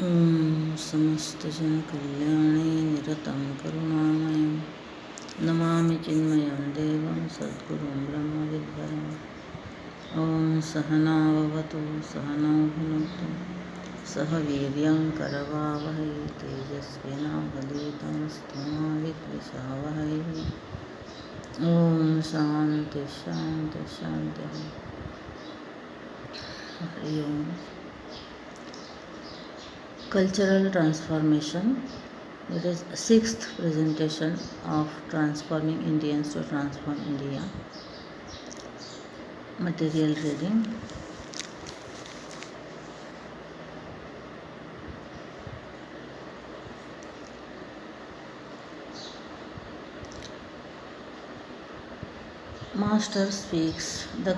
ओम समस्त जन कल्याणे निरतं करुणामयं नमामि चिन्मयं देवं सद्गुरुं ब्रह्मविद्वरम् ॐ सहना भवतु सहनौ भुनक्तु सह वीर्यं करवावहै तेजस्विनावधीतमस्तु मा विद्विषावहै। ॐ शान्ति शान्ति शान्तिः। हरि ओम। Cultural transformation. It is sixth presentation of transforming Indians to transform India. Material reading. Master speaks. The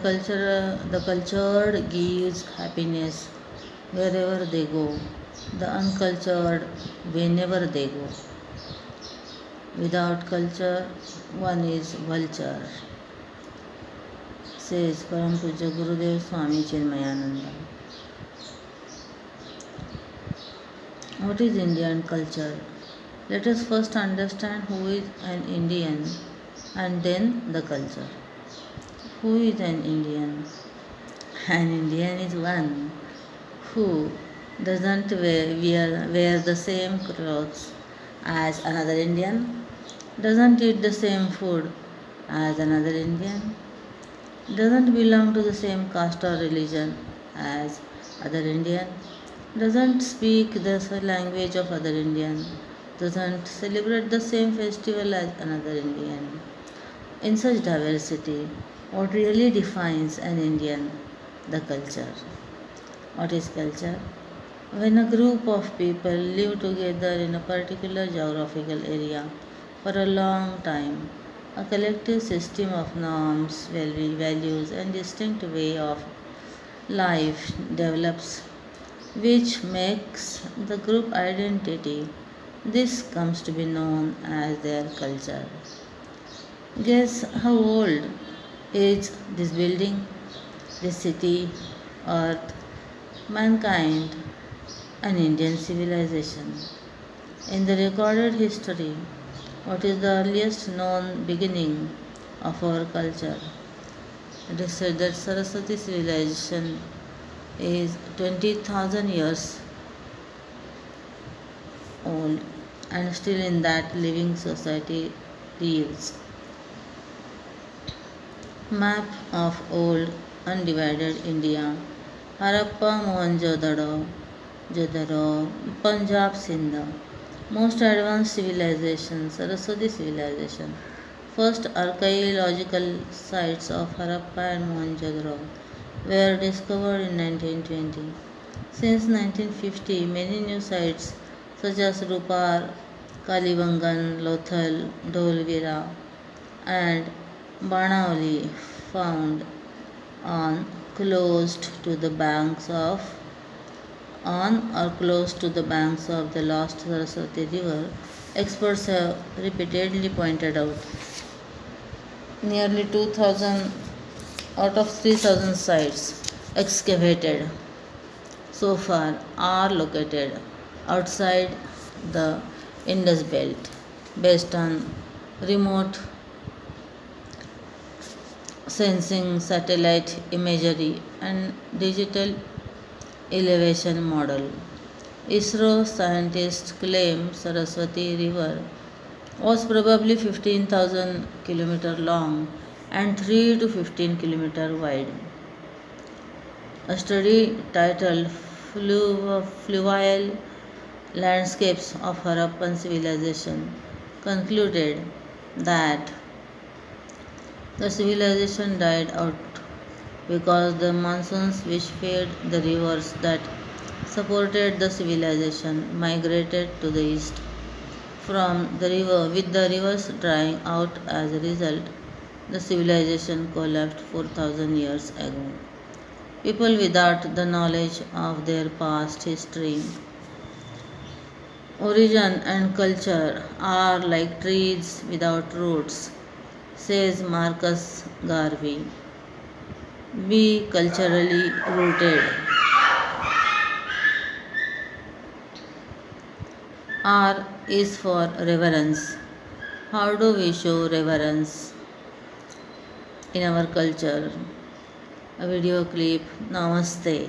cultured gives happiness wherever they go. The uncultured whenever they go. Without culture, one is vulture, says Param Pujya Gurudev Swami Chinmayananda. What is Indian culture? Let us first understand who is an Indian and then the culture. Who is an Indian? An Indian is one who doesn't wear the same clothes as another Indian, doesn't eat the same food as another Indian, doesn't belong to the same caste or religion as other Indian, doesn't speak the language of other Indian, doesn't celebrate the same festival as another Indian. In such diversity, what really defines an Indian? The culture. What is culture? When a group of people live together in a particular geographical area for a long time, a collective system of norms, values, and distinct way of life develops, which makes the group identity. This comes to be known as their culture. Guess how old is this building, this city, earth, mankind, an Indian civilization? In the recorded history, what is the earliest known beginning of our culture? It is said that Saraswati civilization is 20,000 years old and still in that living society lives. Map of old undivided India. Harappa, Mohenjo-daro, Punjab, Sindh. Most advanced civilization, Saraswati civilization. First archaeological sites of Harappa and Mohenjo-daro were discovered in 1920. Since 1950, many new sites such as Rupar, Kalibangan, Lothal, Dholvira and Banavali found on or close to the banks of the lost Saraswati river, experts have repeatedly pointed out. Nearly 2,000 out of 3,000 sites excavated so far are located outside the Indus Belt based on remote sensing, satellite imagery and digital elevation model. ISRO scientists claim Saraswati river was probably 15,000 km long and 3 to 15 km wide. A study titled Fluvial Landscapes of Harappan Civilization concluded that the civilization died out because the monsoons which fed the rivers that supported the civilization migrated to the east from the river. With the rivers drying out as a result, the civilization collapsed 4,000 years ago. People without the knowledge of their past history, origin and culture are like trees without roots, says Marcus Garvey. Be culturally rooted. R is for reverence. How do we show reverence in our culture? A video clip. Namaste.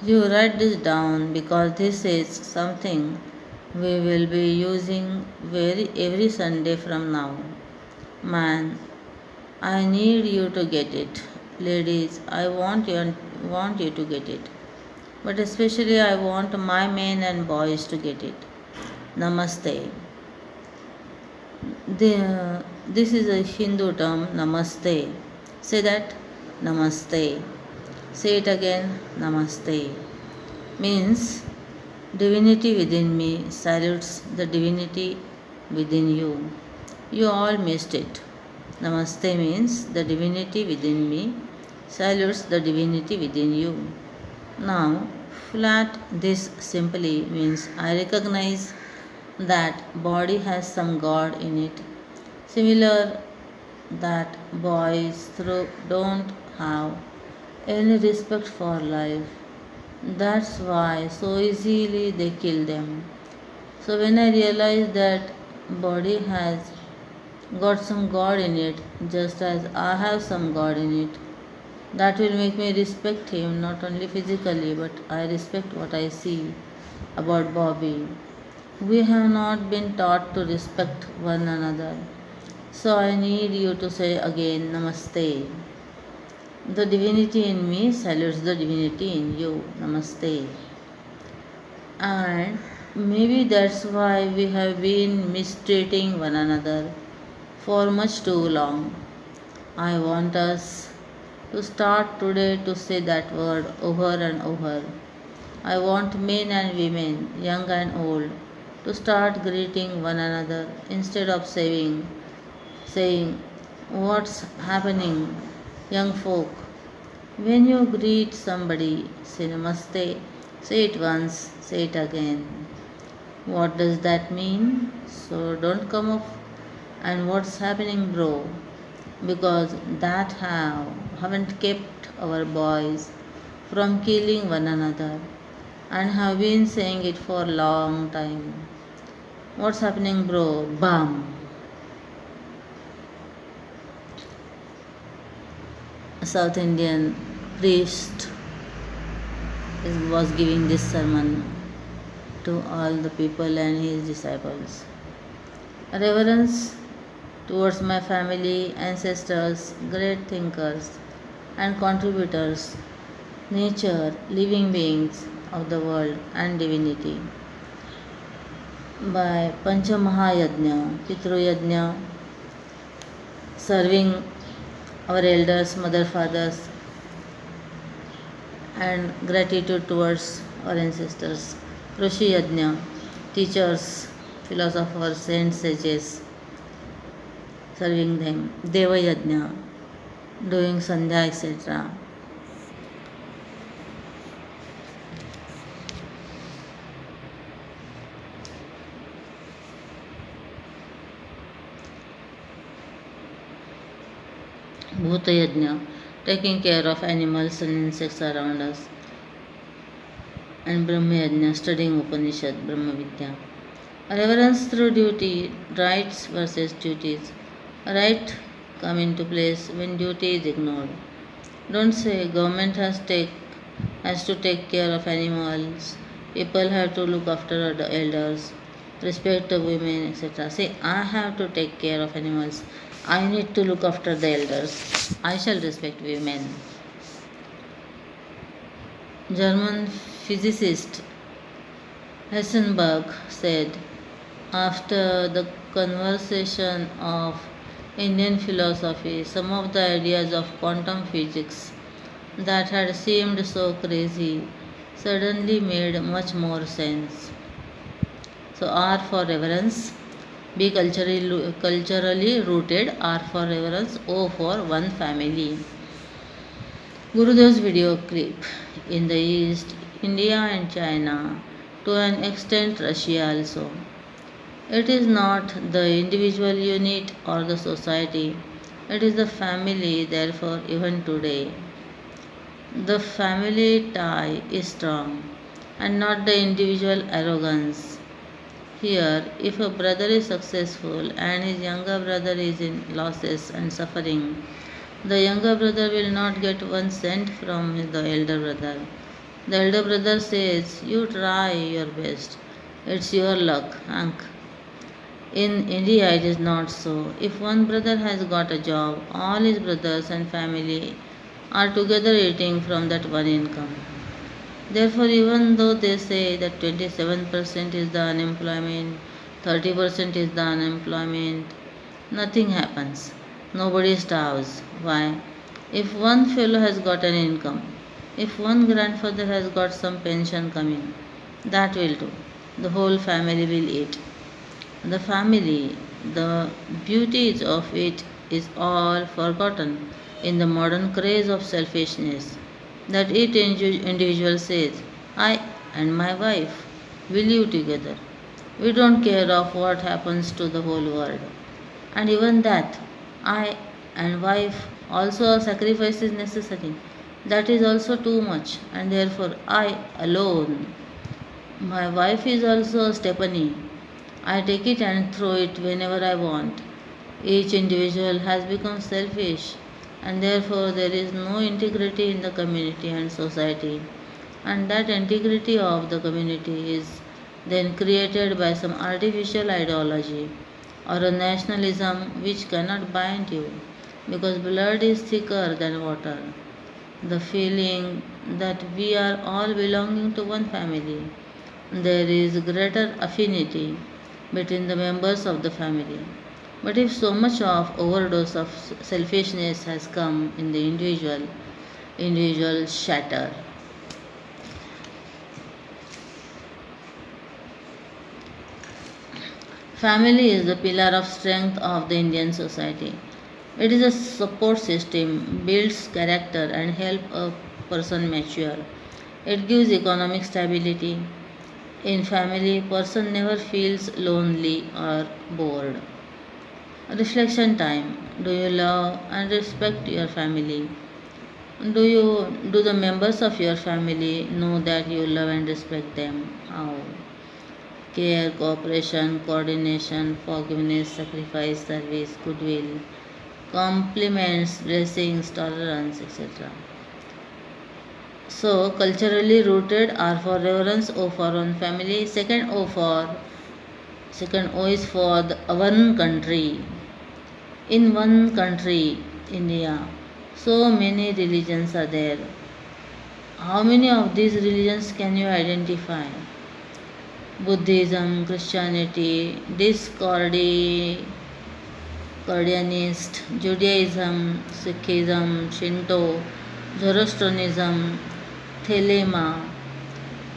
You write this down because this is something we will be using every Sunday from now. Man, I need you to get it. Ladies, I want you to get it. But especially I want my men and boys to get it. Namaste. This is a Hindu term, namaste. Say that, namaste. Say it again, namaste. Means divinity within me salutes the divinity within you. You all missed it. Namaste means the divinity within me salutes the divinity within you. Now, flat this simply means I recognize that body has some God in it. Similar that boys don't have any respect for life. That's why so easily they kill them. So when I realize that body has got some God in it, just as I have some God in it, that will make me respect him not only physically, but I respect what I see about Bobby. We have not been taught to respect one another. So I need you to say again, Namaste. The divinity in me salutes the divinity in you. Namaste. And maybe that's why we have been mistreating one another for much too long. I want us to start today to say that word over and over. I want men and women, young and old, to start greeting one another instead of saying what's happening, young folk. When you greet somebody, say namaste, say it once, say it again. What does that mean? So don't come up and what's happening, bro? Because that haven't kept our boys from killing one another and have been saying it for a long time. What's happening, bro? Bam! A South Indian priest was giving this sermon to all the people and his disciples. Reverence towards my family, ancestors, great thinkers and contributors, nature, living beings of the world and divinity. By Panchamahayajna, Pitruyajna, serving our elders, mother, fathers, and gratitude towards our ancestors. Rishi Yajna, teachers, philosophers, saints, sages, serving them. Deva Yajna, doing Sandhya, etc. Bhuta Yajna, taking care of animals and insects around us. And Brahma Yajna, studying Upanishad, Brahma Vidya. Reverence through duty, rights versus duties. Right come into place when duty is ignored. Don't say government has to take care of animals, people have to look after the elders, respect the women, etc. Say I have to take care of animals. I need to look after the elders. I shall respect women. German physicist Heisenberg said, after the conversation of Indian philosophy, some of the ideas of quantum physics that had seemed so crazy suddenly made much more sense. So R for reverence, be culturally rooted, R for reverence, O for one family. Gurudev's video clip. In the East, India and China, to an extent Russia also. It is not the individual unit or the society, it is the family, therefore, even today. The family tie is strong and not the individual arrogance. Here, if a brother is successful and his younger brother is in losses and suffering, the younger brother will not get 1 cent from the elder brother. The elder brother says, "You try your best. It's your luck, Hank." In India, it is not so. If one brother has got a job, all his brothers and family are together eating from that one income. Therefore, even though they say that 27% is the unemployment, 30% is the unemployment, nothing happens. Nobody starves. Why? If one fellow has got an income, if one grandfather has got some pension coming, that will do. The whole family will eat. The family, the beauties of it is all forgotten in the modern craze of selfishness that each individual says, "I and my wife will live together. We don't care of what happens to the whole world." And even that, "I and wife" also a sacrifice is necessary. That is also too much, and therefore I alone. My wife is also a Stephanie. I take it and throw it whenever I want. Each individual has become selfish, and therefore there is no integrity in the community and society. And that integrity of the community is then created by some artificial ideology or a nationalism which cannot bind you because blood is thicker than water. The feeling that we are all belonging to one family. There is greater affinity between the members of the family. But if so much of overdose of selfishness has come in the individual shatter. Family is the pillar of strength of the Indian society. It is a support system, builds character and help a person mature. It gives economic stability. In family, person never feels lonely or bored. Reflection time. Do you love and respect your family? Do the members of your family know that you love and respect them? How? Care, cooperation, coordination, forgiveness, sacrifice, service, goodwill, compliments, blessings, tolerance, etc. So, culturally rooted are for reverence O for one family. Second O is for the one country. In one country, India, so many religions are there. How many of these religions can you identify? Buddhism, Christianity, Discordianist, Judaism, Sikhism, Shinto, Zoroastrianism, Thelema,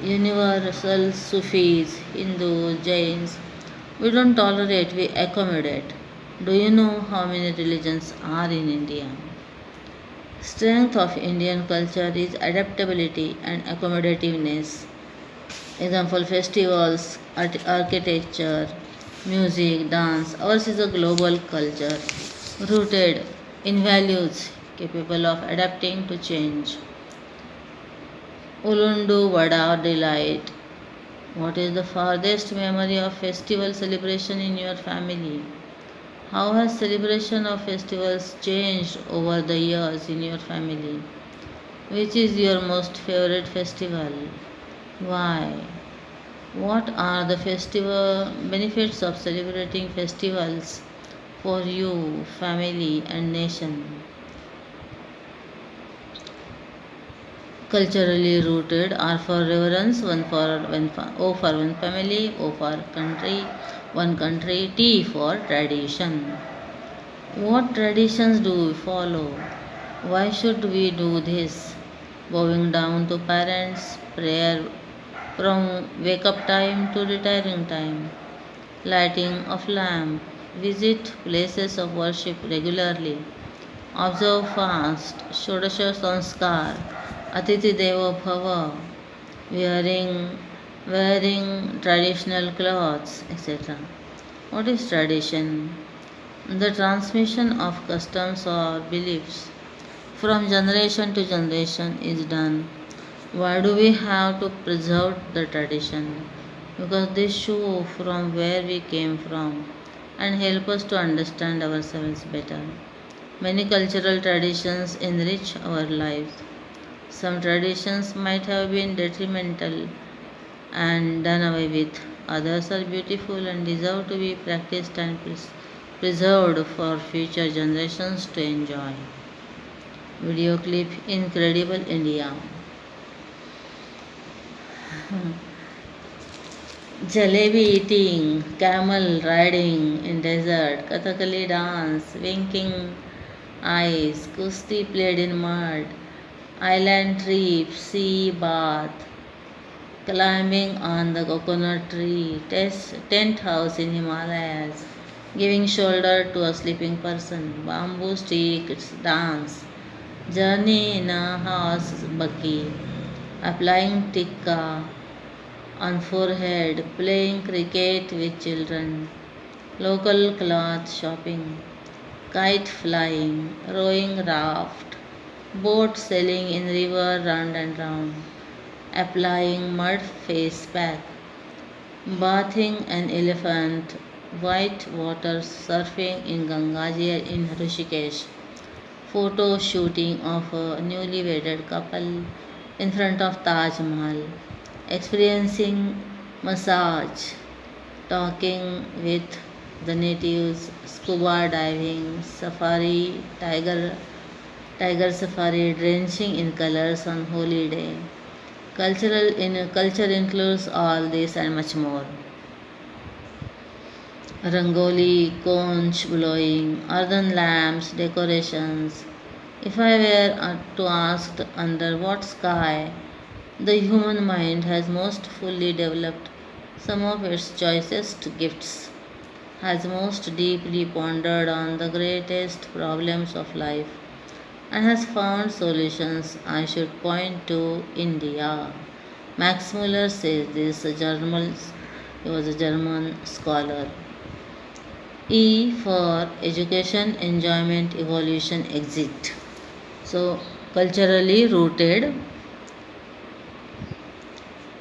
Universal Sufis, Hindus, Jains. We don't tolerate, we accommodate. Do you know how many religions are in India? Strength of Indian culture is adaptability and accommodativeness. Example festivals, architecture, music, dance. Ours is a global culture rooted in values capable of adapting to change. Ulundu Vada delight. What is the farthest memory of festival celebration in your family? How has celebration of festivals changed over the years in your family? Which is your most favorite festival? Why? What are the festival benefits of celebrating festivals for you, family, and nation? Culturally rooted are for reverence, O for one family, O for country, one country, T for tradition. What traditions do we follow? Why should we do this? Bowing down to parents, prayer from wake up time to retiring time, lighting of lamp, visit places of worship regularly, observe fast, Shodasha Sanskar, Atiti Devo Bhava, wearing traditional clothes, etc. What is tradition? The transmission of customs or beliefs from generation to generation is done. Why do we have to preserve the tradition? Because they show from where we came from and help us to understand ourselves better. Many cultural traditions enrich our lives. Some traditions might have been detrimental and done away with. Others are beautiful and deserve to be practiced and preserved for future generations to enjoy. Video clip Incredible India. Jalebi eating, camel riding in desert, Kathakali dance, winking eyes, kusti played in mud, island trip, sea bath, climbing on the coconut tree, tent house in Himalayas, giving shoulder to a sleeping person, bamboo sticks dance, journey in a horse buggy, applying tikka on forehead, playing cricket with children, local cloth shopping, kite flying, rowing raft, boat sailing in river round and round, applying mud face pack, bathing an elephant, white water surfing in Gangaji in Rishikesh, photo shooting of a newly wedded couple in front of Taj Mahal, experiencing massage, talking with the natives, scuba diving, safari, tiger safari, drenching in colors on holy day. Culture includes all this and much more. Rangoli, conch blowing, earthen lamps, decorations. If I were to ask under what sky the human mind has most fully developed some of its choicest gifts, has most deeply pondered on the greatest problems of life, and has found solutions, I should point to India. Max Muller says this, he was a German scholar. E for education, enjoyment, evolution, exit. So, culturally rooted.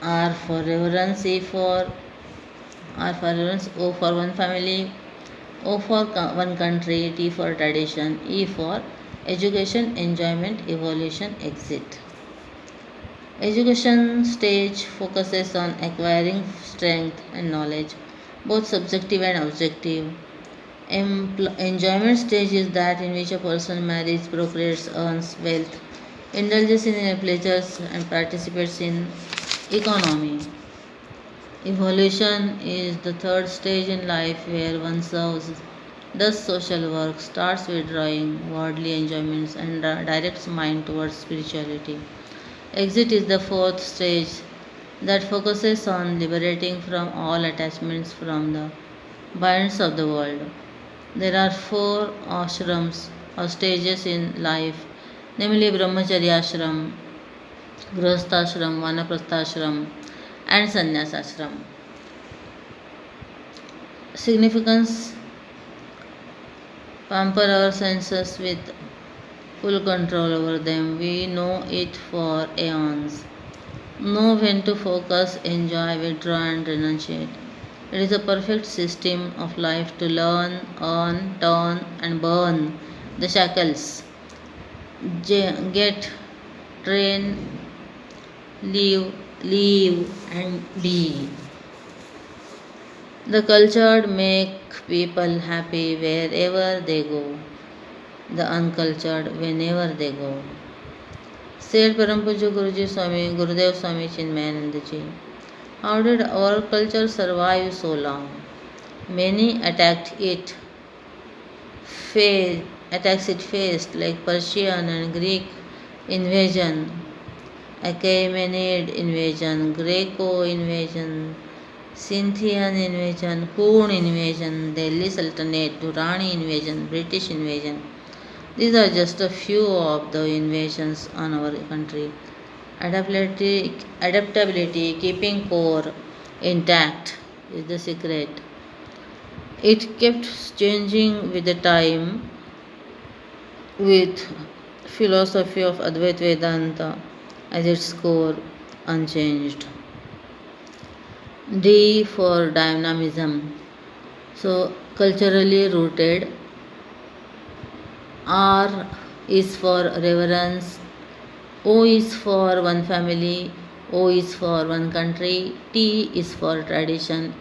R for reverence, R for reverence, O for one family, O for one country, T for tradition, E for education, enjoyment, evolution, exit. Education stage focuses on acquiring strength and knowledge, both subjective and objective. Enjoyment stage is that in which a person marries, procreates, earns wealth, indulges in pleasures, and participates in economy. Evolution is the third stage in life where one serves, does social work, starts withdrawing worldly enjoyments, and directs mind towards spirituality. Exit is the fourth stage that focuses on liberating from all attachments from the binds of the world. There are four ashrams or stages in life, namely Brahmacharya ashram, Grihasthashram, Vanaprasthashram, and Sannyasashram. Significance: pamper our senses with full control over them. We know it for aeons. Know when to focus, enjoy, withdraw, and renunciate. It is a perfect system of life to learn, earn, turn, and burn the shackles. Get, train, live, and be. The cultured make people happy wherever they go, the uncultured whenever they go. Said Parampuja Guruji Swami, Gurudev Swami Chinmayanandaji. How did our culture survive so long? Many attacks it faced, like Persian and Greek invasion, Achaemenid invasion, Greco invasion, Scythian invasion, Hun invasion, Delhi Sultanate, Durrani invasion, British invasion. These are just a few of the invasions on our country. Adaptability, keeping core intact is the secret. It kept changing with the time, with philosophy of Advaita Vedanta as its core unchanged. D for dynamism. So culturally rooted. R is for reverence. O is for one family. O is for one country. T is for tradition.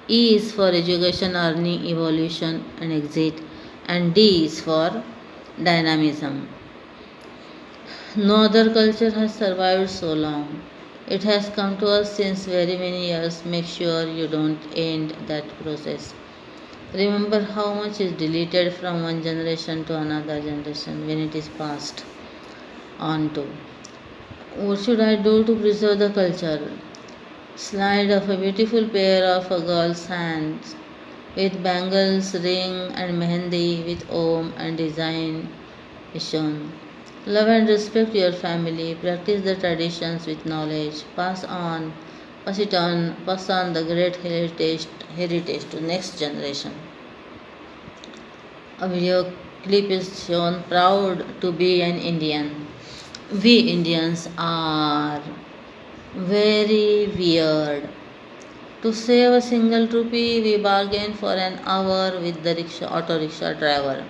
E is for education, earning, evolution, and exit. And D is for dynamism. No other culture has survived so long. It has come to us since very many years. Make sure you don't end that process. Remember how much is deleted from one generation to another generation when it is passed on to. What should I do to preserve the culture? Slide of a beautiful pair of a girl's hands with bangles, ring and mehendi with om and design is shown. Love and respect your family. Practice the traditions with knowledge. Pass on the great heritage to next generation. A video clip is shown. Proud to be an Indian. We Indians are very weird. To save a single rupee, we bargain for an hour with the auto rickshaw driver.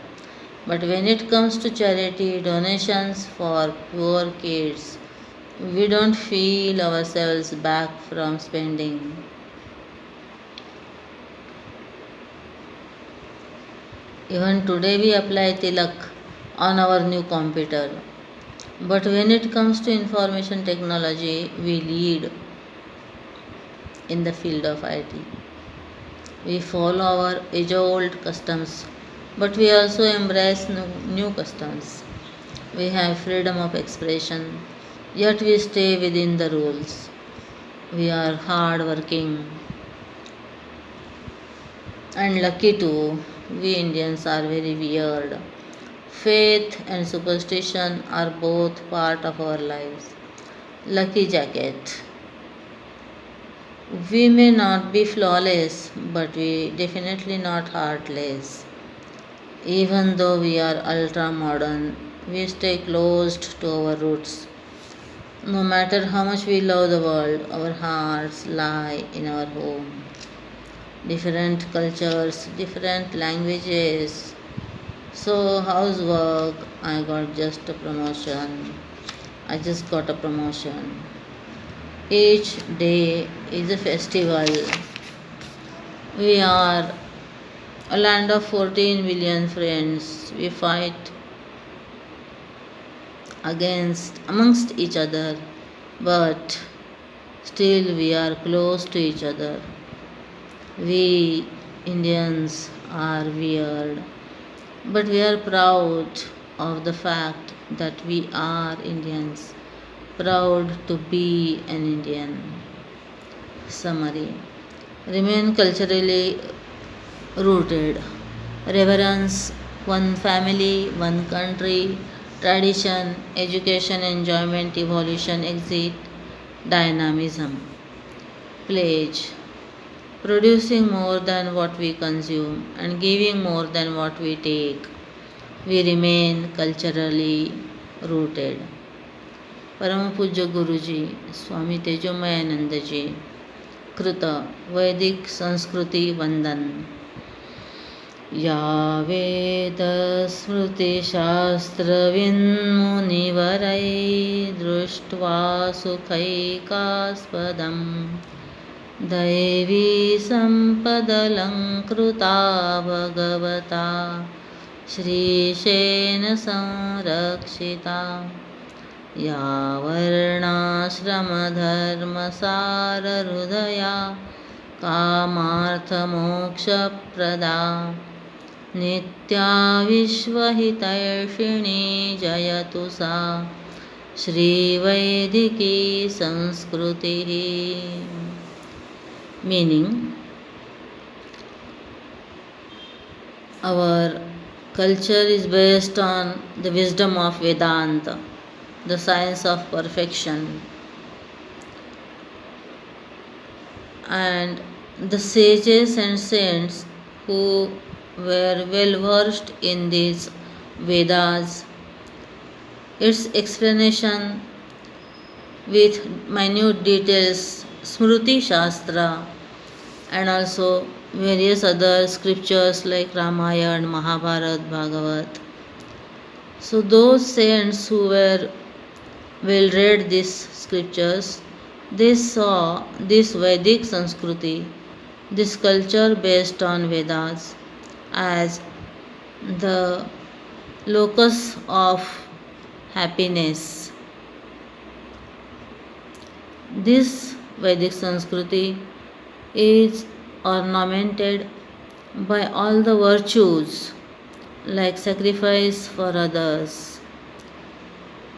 But when it comes to charity, donations for poor kids, we don't feel ourselves back from spending. Even today we apply tilak on our new computer. But when it comes to information technology, we lead in the field of IT. We follow our age old customs, but we also embrace new customs. We have freedom of expression, yet we stay within the rules. We are hard working and lucky too. We Indians are very weird. Faith and superstition are both part of our lives. Lucky jacket. We may not be flawless, but we definitely not heartless. Even though we are ultra modern, we stay closed to our roots. No matter how much we love the world, our hearts lie in our home. Different cultures, different languages. So, how's work? I got just a promotion. I just got a promotion. Each day is a festival. We are a land of 14 billion friends. We fight amongst each other, but still we are close to each other. We Indians are weird, but we are proud of the fact that we are Indians, proud to be an Indian. Summary. Remain culturally rooted. Reverence, one family, one country, tradition, education, enjoyment, evolution, exit, dynamism. Pledge. Producing more than what we consume and giving more than what we take. We remain culturally rooted. परमपूज्य गुरुजी स्वामी तेजोमयानंद जी कृत वैदिक संस्कृती वंदन. या वेदस्मृतिशास्त्रविन्मुनिवरै दृष्ट्वा सुखैकास्पदम् दैवी सम्पदलङ्कृता भगवता श्रीशेन संरक्षिता. या वर्णाश्रमधर्मसारहृदया कामार्थमोक्षप्रदा नित्या विश्वहितैषिणी जयतु सा श्रीवैदिकी संस्कृतिः. Meaning, our culture is based on the wisdom of Vedanta, the science of perfection, and the sages and saints who were well versed in these Vedas, its explanation with minute details, Smruti Shastra, and also various other scriptures like Ramayana, Mahabharata, Bhagavat. So, those saints who were well read these scriptures, they saw this Vedic Sanskriti, this culture based on Vedas, as the locus of happiness. This Vedic Sanskriti is ornamented by all the virtues like sacrifice for others,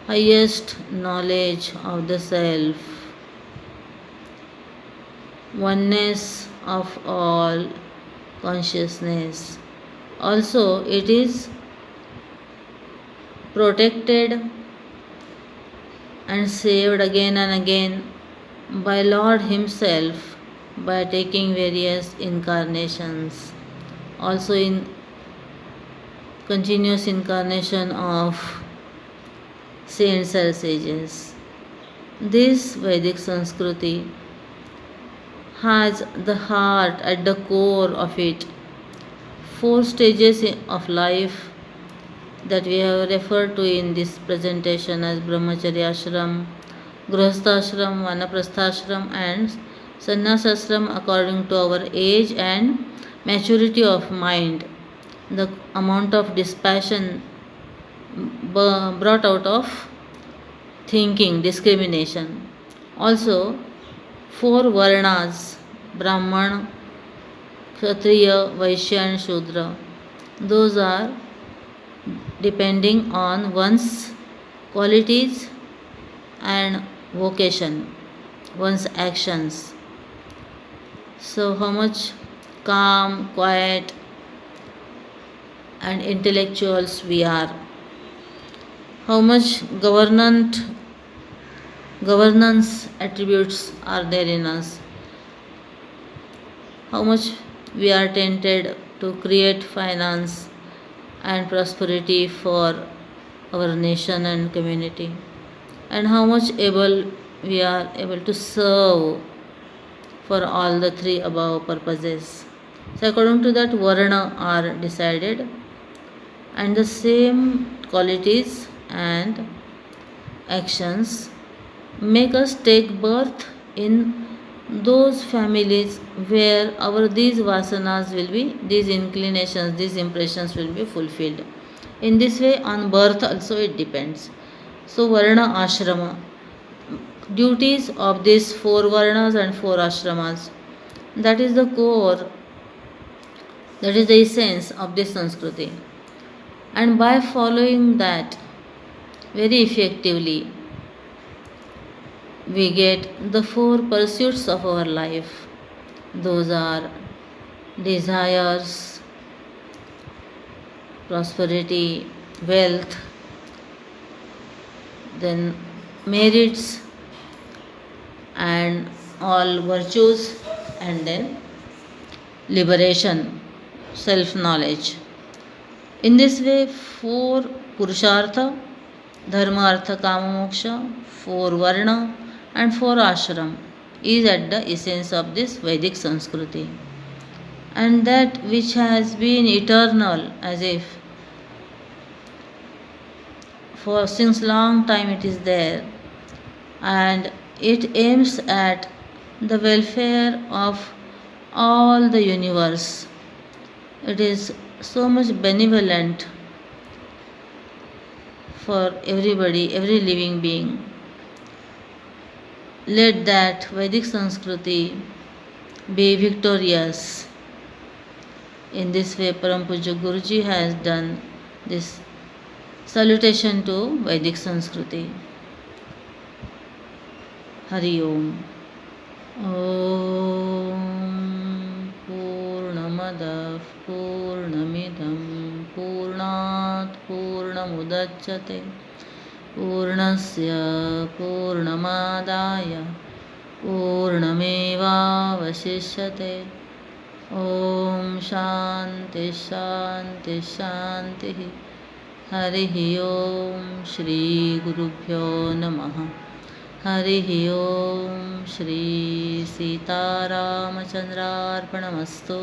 highest knowledge of the self, oneness of all consciousness. Also, it is protected and saved again and again by Lord Himself by taking various incarnations. Also, in continuous incarnation of saints and sages. This Vedic Sanskriti has the heart at the core of it. Four stages of life that we have referred to in this presentation as Brahmacharya Ashram, Grihasthashram, Vanaprasthashram, and Sannyasashram according to our age and maturity of mind, the amount of dispassion brought out of thinking, discrimination. Also, four Varnas, Brahman, Kshatriya, Vaishya, and Shudra. Those are depending on one's qualities and vocation, one's actions. So, how much calm, quiet, and intellectuals we are, how much governance attributes are there in us, how much we are tempted to create finance and prosperity for our nation and community, and how much we are able to serve for all the three above purposes. So according to that, Varna are decided, and the same qualities and actions make us take birth in those families where our these vasanas will be, these inclinations, these impressions will be fulfilled. In this way, on birth also it depends. So Varna Ashrama, duties of these four Varnas and four Ashramas, that is the core, that is the essence of this Sanskriti. And by following that very effectively, we get the four pursuits of our life. Those are desires, prosperity, wealth, then merits, and all virtues, and then liberation, self knowledge. In this way, four Purushartha, Dharma, Artha, Kama, Moksha, four Varna, and four Ashram is at the essence of this Vedic Sanskriti. And that which has been eternal, as if for since long time it is there, and it aims at the welfare of all the universe. It is so much benevolent for everybody, every living being. Let that Vedic Sanskriti be victorious. In this way, Param Pujya Guruji has done this salutation to Vedic Sanskriti. Hari Om. Om Purnamadah Purnamidam Purnat Purnamudachyate Purnasya Purnamadaya Purnameva Vasishyate. ॐ शान्ति शान्ति शान्तिः। हरिः ॐ श्रीगुरुभ्यो नमः। हरिः ॐ श्री सीतारामचन्द्रार्पणमस्तु।